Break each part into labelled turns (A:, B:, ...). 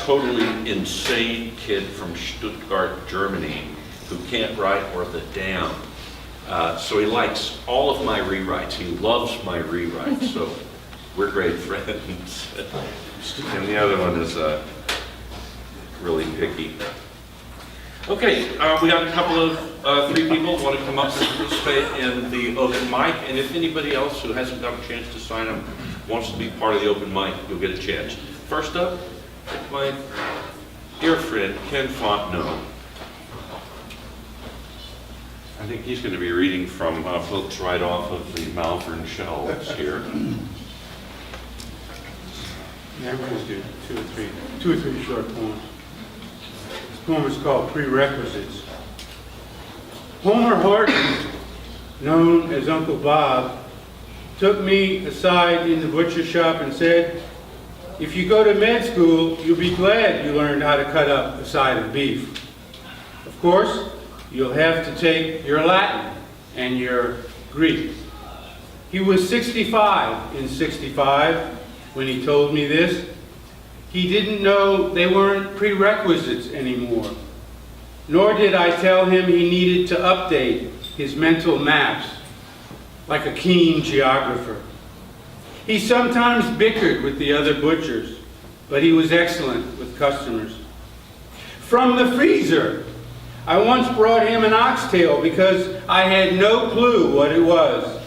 A: totally insane kid from Stuttgart, Germany, who can't write worth a damn. So he likes all of my rewrites. He loves my rewrites, so we're great friends. And the other one is really picky. Okay, we got a couple of, 3 people who want to come up and participate in the open mic, and if anybody else who hasn't got a chance to sign up wants to be part of the open mic, you'll get a chance. First up, my dear friend, Ken Fontenot. I think he's going to be reading from books right off of the Malvern shelves here.
B: Yeah, I'm going to do two or three short poems. This poem is called Prerequisites. Homer Horton, known as Uncle Bob, took me aside in the butcher shop and said, "If you go to med school, you'll be glad you learned how to cut up a side of beef. Of course, you'll have to take your Latin and your Greek." He was 65 in 65 when he told me this. He didn't know they weren't prerequisites anymore. Nor did I tell him he needed to update his mental maps like a keen geographer. He sometimes bickered with the other butchers, but he was excellent with customers. From the freezer, I once brought him an oxtail because I had no clue what it was.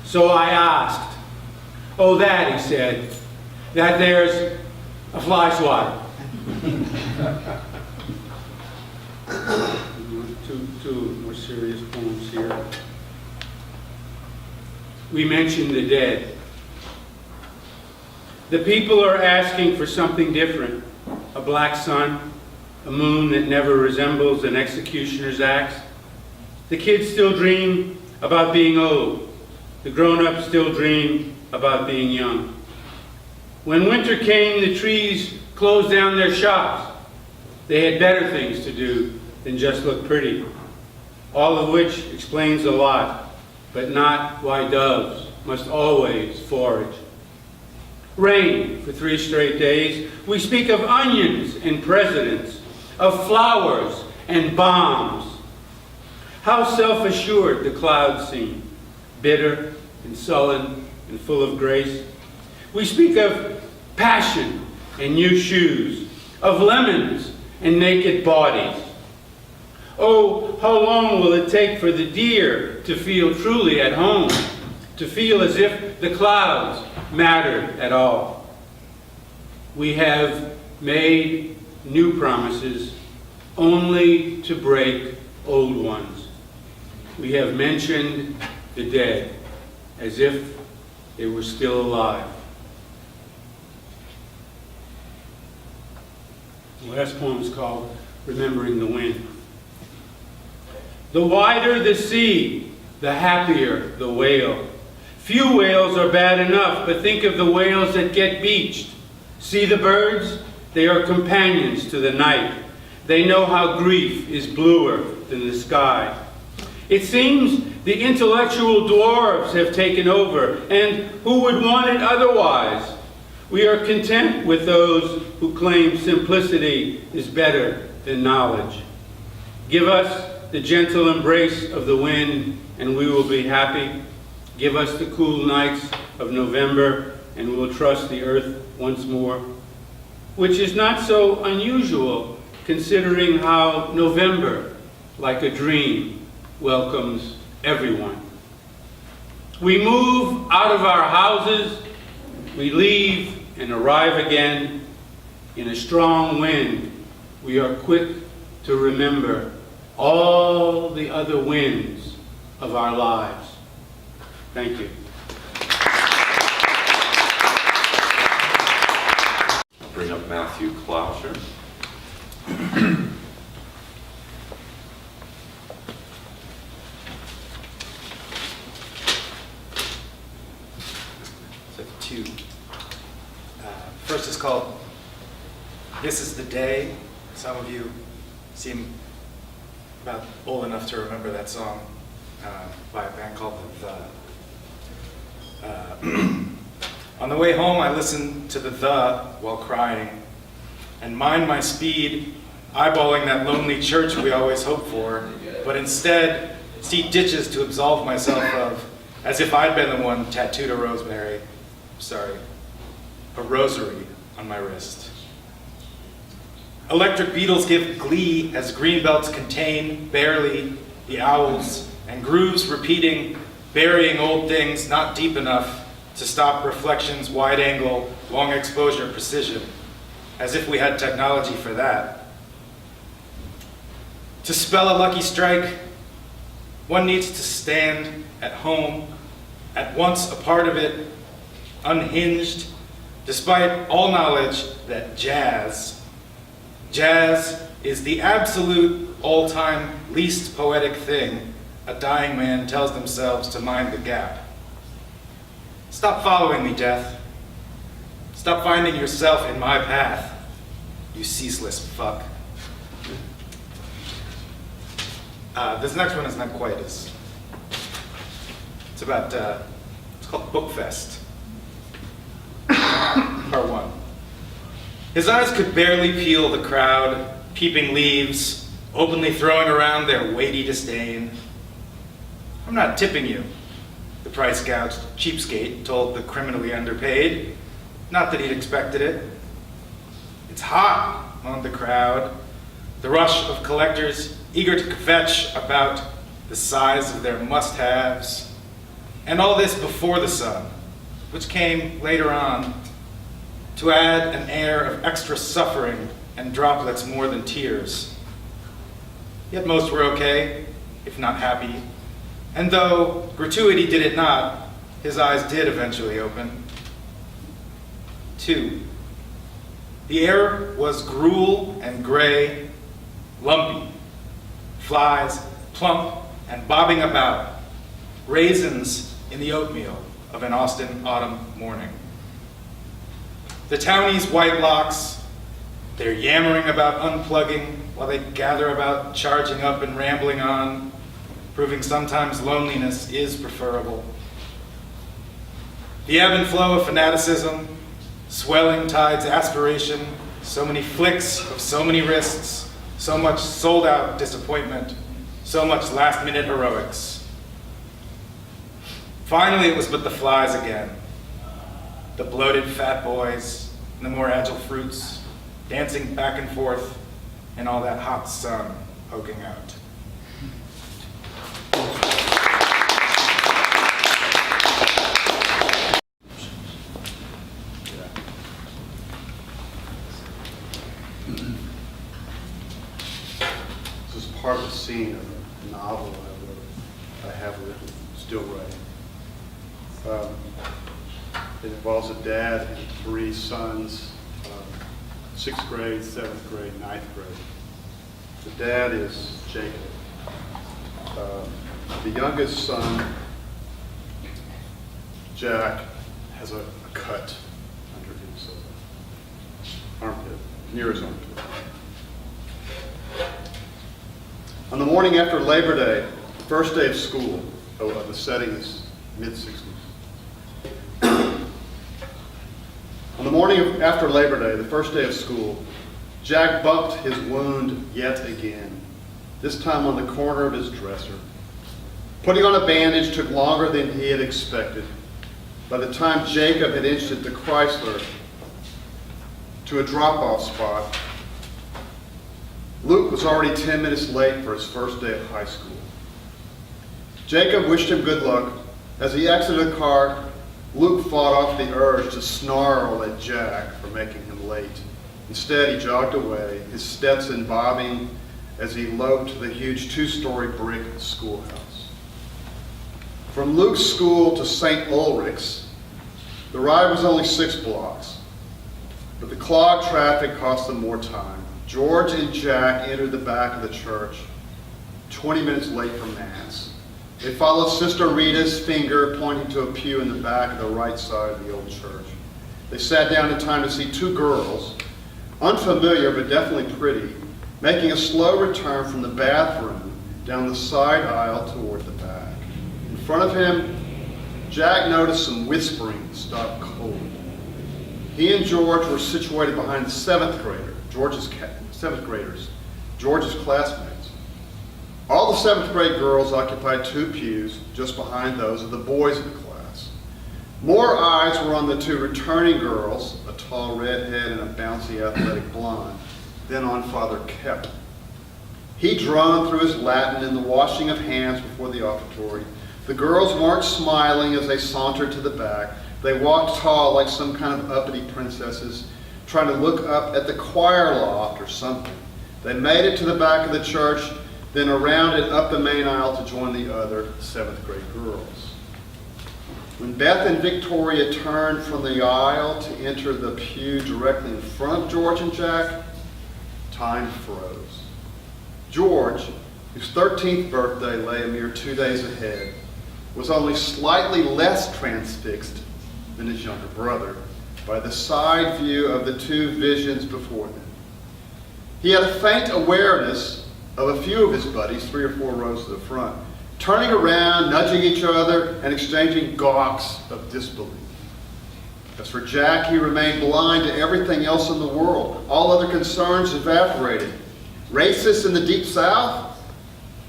B: So I asked. "Oh, that," he said, "that there's a fly swatter." Two more serious poems here. We mentioned the dead. The people are asking for something different. A black sun, a moon that never resembles an executioner's axe. The kids still dream about being old. The grown-ups still dream about being young. When winter came, the trees closed down their shops. They had better things to do than just look pretty. All of which explains a lot, but not why doves must always forage. Rain for 3 straight days. We speak of onions and presidents, of flowers and bombs. How self-assured the clouds seem, bitter and sullen and full of grace. We speak of passion and new shoes, of lemons and naked bodies. Oh, how long will it take for the deer to feel truly at home, to feel as if the clouds mattered at all? We have made new promises only to break old ones. We have mentioned the dead as if they were still alive. The last poem is called Remembering the Wind. The wider the sea, the happier the whale. Few whales are bad enough, but think of the whales that get beached. See the birds? They are companions to the night. They know how grief is bluer than the sky. It seems the intellectual dwarves have taken over, and who would want it otherwise? We are content with those who claim simplicity is better than knowledge. Give us the gentle embrace of the wind, and we will be happy. Give us the cool nights of November, and we will trust the earth once more, which is not so unusual considering how November, like a dream, welcomes everyone. We move out of our houses, we leave and arrive again. In a strong wind, we are quick to remember all the other winds of our lives. Thank you.
A: I'll bring up Matthew Clouser.
C: So 2. First is called This Is the Day. Some of you seem about old enough to remember that song by a band called The. On the way home, I listened to The while crying. and mind my speed, eyeballing that lonely church we always hope for, but instead see ditches to absolve myself of, as if I'd been the one tattooed a rosary on my wrist. Electric beetles give glee as greenbelts contain, barely, the owls, and grooves repeating, burying old things not deep enough to stop reflections, wide angle, long exposure precision, as if we had technology for that. To spell a lucky strike, one needs to stand at home, at once a part of it, unhinged, despite all knowledge that jazz is the absolute all-time least poetic thing a dying man tells themselves to mind the gap. Stop following me, death. Stop finding yourself in my path, you ceaseless fuck. This next one is not quite as, it's called Bookfest. Part 1. His eyes could barely peel the crowd, peeping leaves, openly throwing around their weighty disdain. I'm not tipping you, the price gouged cheapskate told the criminally underpaid. Not that he'd expected it. It's hot, moaned the crowd, the rush of collectors eager to kvetch about the size of their must-haves. And all this before the sun, which came later on to add an air of extra suffering and droplets more than tears. Yet most were okay, if not happy. And though gratuity did it not, his eyes did eventually open. 2. The air was gruel and gray, lumpy, flies plump and bobbing about, raisins in the oatmeal of an Austin autumn morning. The townies' white locks, they're yammering about unplugging while they gather about charging up and rambling on, proving sometimes loneliness is preferable. The ebb and flow of fanaticism, swelling tides aspiration, so many flicks of so many wrists, so much sold-out disappointment, so much last-minute heroics. Finally, it was but the flies again. The bloated fat boys and the more agile fruits dancing back and forth in all that hot sun poking out.
D: This is part of the scene of a novel I have written, still writing. It involves a dad and 3 sons, 6th grade, 7th grade, 9th grade. The dad is Jacob. The youngest son, Jack, has a cut under his armpit, near his armpit. On the morning after Labor Day, the first day of school, the setting is mid-60s. On the morning after Labor Day, the first day of school, Jack bumped his wound yet again, this time on the corner of his dresser. Putting on a bandage took longer than he had expected. By the time Jacob had inched it to Chrysler to a drop-off spot, Luke was already 10 minutes late for his first day of high school. Jacob wished him good luck. As he exited the car, Luke fought off the urge to snarl at Jack for making him late. Instead, he jogged away, his Stetson bobbing as he loped to the huge 2-story brick schoolhouse. From Luke's school to St. Ulrich's, the ride was only 6 blocks, but the clogged traffic cost them more time. George and Jack entered the back of the church, 20 minutes late for Mass. They followed Sister Rita's finger pointing to a pew in the back of the right side of the old church. They sat down in time to see 2 girls, unfamiliar but definitely pretty, making a slow return from the bathroom down the side aisle toward the back. In front of him, Jack noticed some whispering stopped cold. He and George were situated behind the seventh graders, George's classmates. All the seventh grade girls occupied 2 pews just behind those of the boys of the class. More eyes were on the 2 returning girls, a tall redhead and a bouncy athletic blonde, than on Father Kep. He droned through his Latin in the washing of hands before the offertory. The girls weren't smiling as they sauntered to the back. They walked tall like some kind of uppity princesses, trying to look up at the choir loft or something. They made it to the back of the church, then around and up the main aisle to join the other 7th grade girls. When Beth and Victoria turned from the aisle to enter the pew directly in front of George and Jack, time froze. George, whose 13th birthday lay a mere 2 days ahead, was only slightly less transfixed than his younger brother by the side view of the 2 visions before them. He had a faint awareness of a few of his buddies, 3 or 4 rows to the front, turning around, nudging each other, and exchanging gawks of disbelief. As for Jack, he remained blind to everything else in the world. All other concerns evaporated. Racists in the Deep South,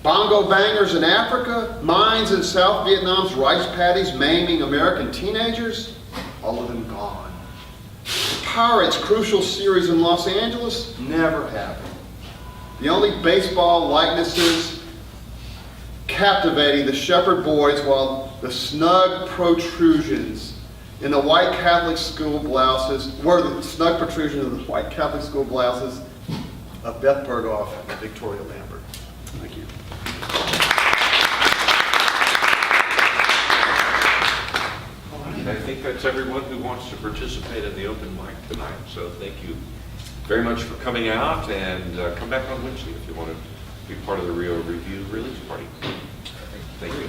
D: bongo bangers in Africa, mines in South Vietnam's rice paddies maiming American teenagers, all of them gone. Pirates' crucial series in Los Angeles never happened. The only baseball likenesses captivating the shepherd boys, while the snug protrusions in the white Catholic school blouses were the snug protrusion of the white Catholic school blouses of Beth Berghoff and Victoria Lambert. Thank you.
A: I think that's everyone who wants to participate in the open mic tonight. So thank you very much for coming out, and come back on Wednesday if you want to be part of the Rio Review release party. Thank you.